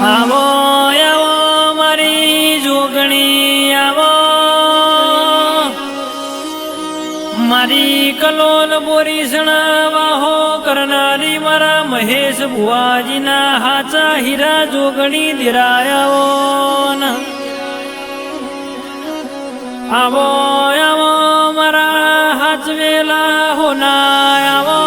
આવો આવો મારી જોગણી આવો મારી કલોલ બોરી સણાવાહો કરનારી મારા મહેશ ભુવાજીના હાચા હીરા જોગણી દિરાયાઓ આવો આવો મારા હાચવેલા હોના આવો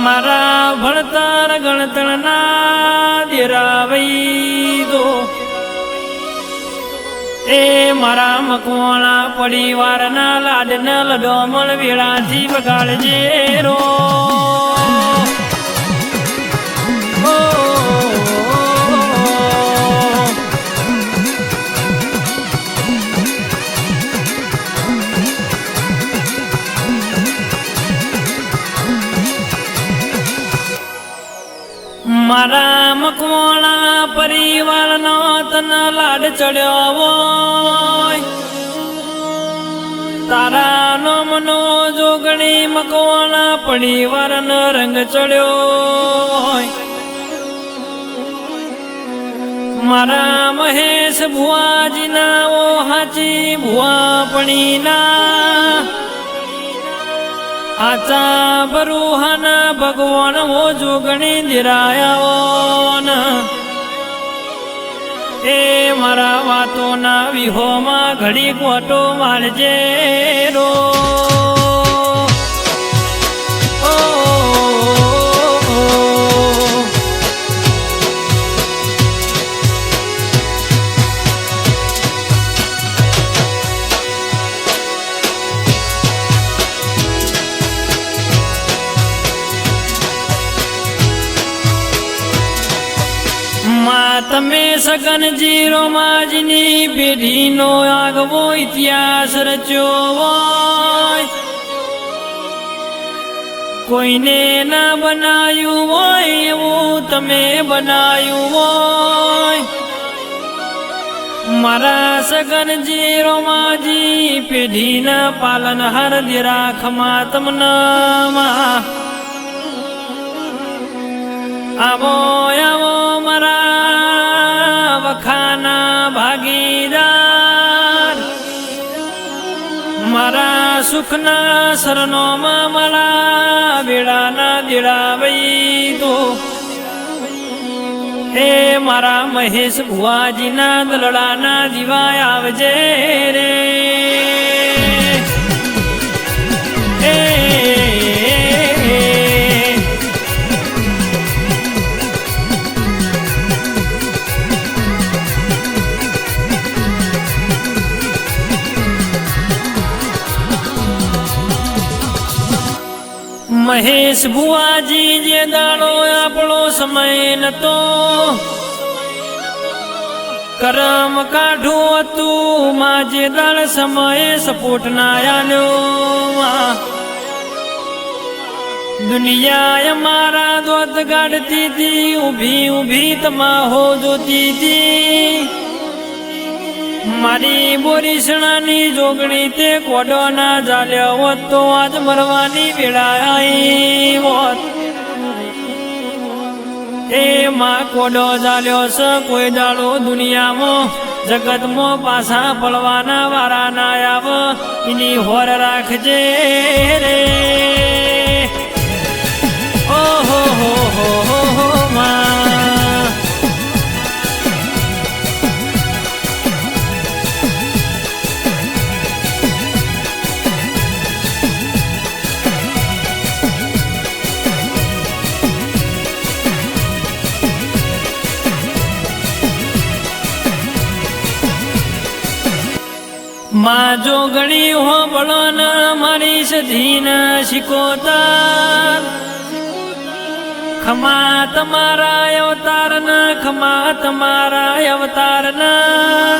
મારા ભણતર ગણતરના દેરાવઈ દો એ મારા મકવાણા પરિવારના લાડના લડોમણ વેળાથી બગાડજે રો મારા મકવાણા પરિવારનો તન લાડ ચડ્યો હોય તારા નોમનો જોગણી મકવાણા પરિવારનો રંગ ચડ્યો હોય મારા મહેશ ભુવાજીના ઓ હાચી ભુવાપણીના આચા બરુહાના ભગવાન હો જોગણી દિરાયાઓ એ મારા વાતોના વિહોમાં ઘડી કોટો મારજે રો તમે સગનજી રોમાજીની પેઢીનો આગવો ઇતિહાસ રચ્યો હોય કોઈને ના બનાયું હોય એવું તમે બનાયું હોય મારા સગનજી રોમાજી પેઢીના પાલનહાર દિરાખમાં તમના આવો આવો મારા વખાના ભાગીદાર મારા સુખના શરણોમાં મારા વેળાના દિડાવઈ તો એ મારા મહેશ ભુવાજીના દલડાના દીવાય આવજે રે મહેશ ભુવાજી જે દાડો આપણો સમય નતો કરમ કાઢું હતું માં જે દાડ સમયે સપોર્ટ ના આલ્યો દુનિયા અમારા દોત ગાડતી હતી ઊભી ઊભી તમાહો જોતી હતી મારી બોરીસણાની જોગણી તે કોડો ના ચાલ્યો હોત તો આજ મરવાની વેળા આવી હોત એ માં કોડો ચાલ્યો છે કોઈ દાડો દુનિયામાં જગતમાં પાછા પડવાના વારા ના આવ એની હોર રાખજે રે ઓહો હો હો હો માં માં જોગણી હો બળો ના મારી સધીના શિકોતાર ખમા તમારા અવતાર ના ખમા તમારા અવતાર ના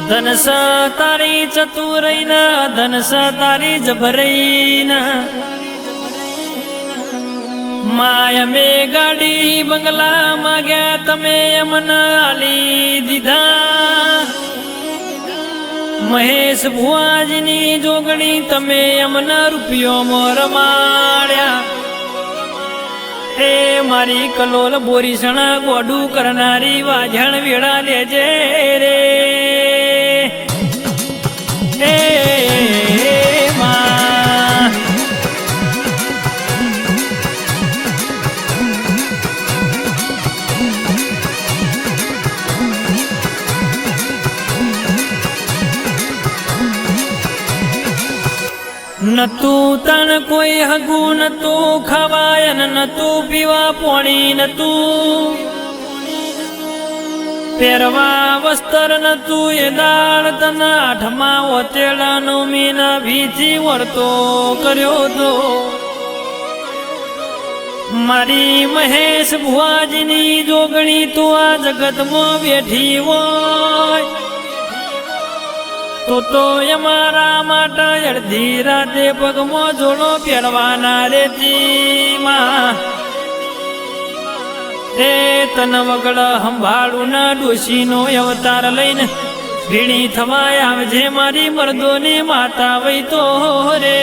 ધનસ તારી ચતુરૈના ધનસ તારી જભરૈના માય મે ગાડી બંગલા માગ્યા તમે અમને આલી દીધા મહેશ ભુવાજીની જોગણી તમે અમને રૂપિયો રમાડ્યા એ મારી કલોલ બોરીસણા ગોડું કરનારી વાજણ વેળા લેજે રે એ નતું તણ કોઈ હગુ નતું ખવાય નતું પીવા પોણી નતું પહેરવા વસ્ત્ર નતું એ દાળ તના આઠમાં ઓતેડાનો મીના ભીથી વળતો કર્યો તો મારી મહેશ ભુવાજીની જોગણી તું આ જગતમાં બેઠી હોય તો અમારા માટે અડધી રાતે પગમાં જોડો પહેરવાના રેતી માં એ તન વગડ સંભાળું ના ડોશીનો અવતાર લઈને ભીણી થવાય આવજે મારી મર્દોની માતા વઈ તો રે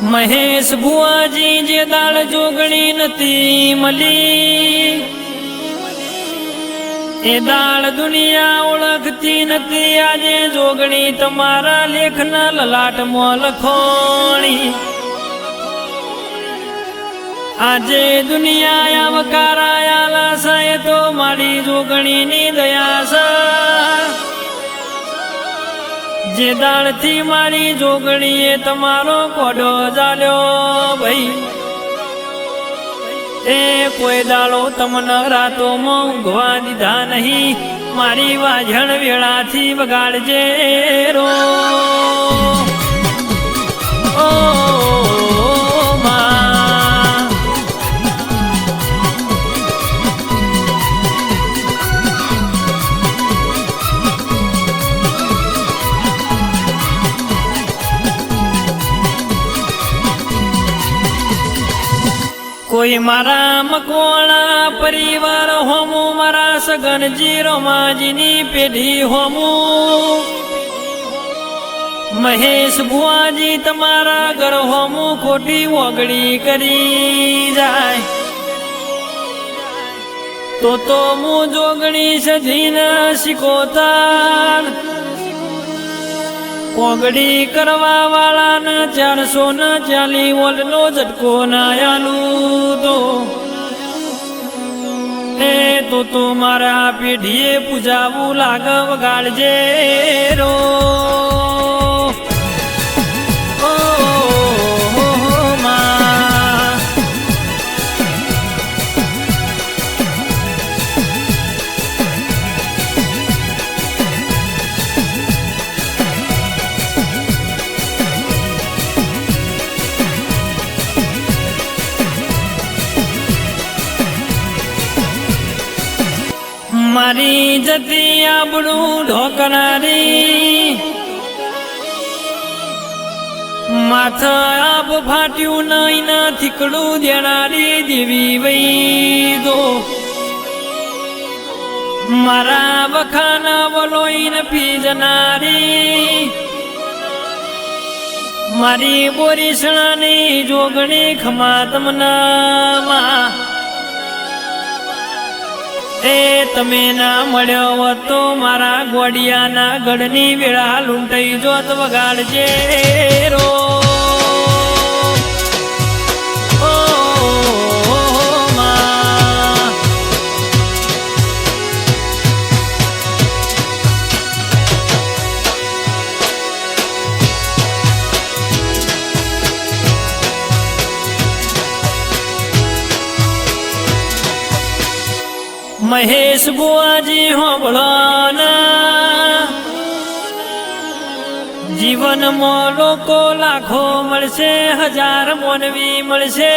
મહેશ ભુવાજી જે દાળ જોગણી નથી મળી એ દાળ દુનિયા ઓળખતી નથી આજે જોગણી તમારા લેખના લલાટમાં લખોણી આજે દુનિયા આવકારાયા છે તો મારી જોગણીની દયા છે જે દાળથી મારી જોગણીએ તમારો કોડો જાલ્યો ભાઈ એ કોઈ દાડો તમને રાતોમાં ઊંઘવા દીધા નહીં મારી વાજણ વેળાથી વગાડજે રો ઓ કોઈ મારા મકવાણા પરિવાર હોમું મારા સગનજી રોમાજીની પેઢી હોમું મહેશ ભુવાજી તમારા ઘર હોમું ખોટી ઓગળી કરી જાય તો હું જોગણી સજીને શીખોતાર કોગડી કરવા વાળાને 440 વોલ્ટનો ઝટકો ના આલું તો એ તો મારા પેઢીએ પૂજાવું લાગ વગાડજે રો મારી જતી આબડું ઢોકનારી માથા આબ ફાટ્યું નહીં ના થીકડું દેનારી દેવી વઈ દો મારા વખાના વલોઈને પીજનારી મારી બોરીસણાની જોગણી ખમા તમનામાં એ તમે ના મળ્યો તો મારા ગોડિયાના ગઢની વેળા લૂંટાઈ જોત વગાડજે રો મહેશ બુઆજી હોબળોના જીવનમાં લોકો લાખો મળશે, હજાર મોનવી મળશે,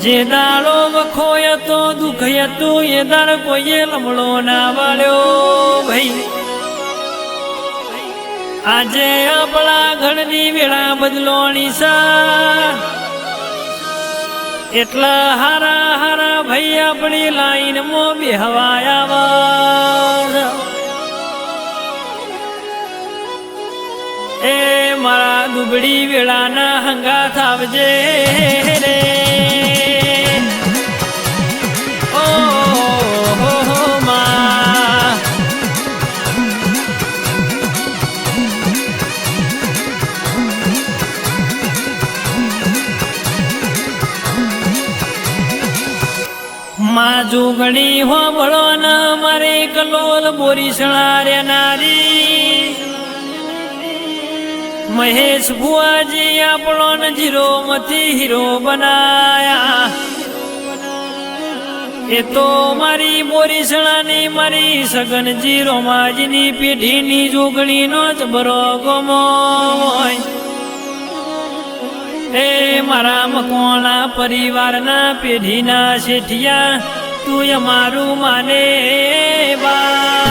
જે દાડો વખોય તો દુઃખ હતું એ દાડ કોઈએ લમડો ના વાળ્યો ભાઈ. આજે આપણા ઘરની વેળા બદલોણી સા એટલા હારા હારા ભાઈ આપણી લાઈનમાં બેહવાયા. એ મારા દુબળી વેળાના હંગાથ આવજે રે. ઓ હો માં માં જોગણી હોબળો ન મારે કલોલ બોરી સણારે નારી. મહેશ ભુવાજી આપણો ને જીરો મથી હીરો બનાયા. એ તો મારી બોરી સણાની મારી સગન જીરો માજીની પેઢીની જોગણીનો જ બરો ગમો. એ મારા મકોણા પરિવારના પેઢીના શેઠિયા તું અમારું માને બા.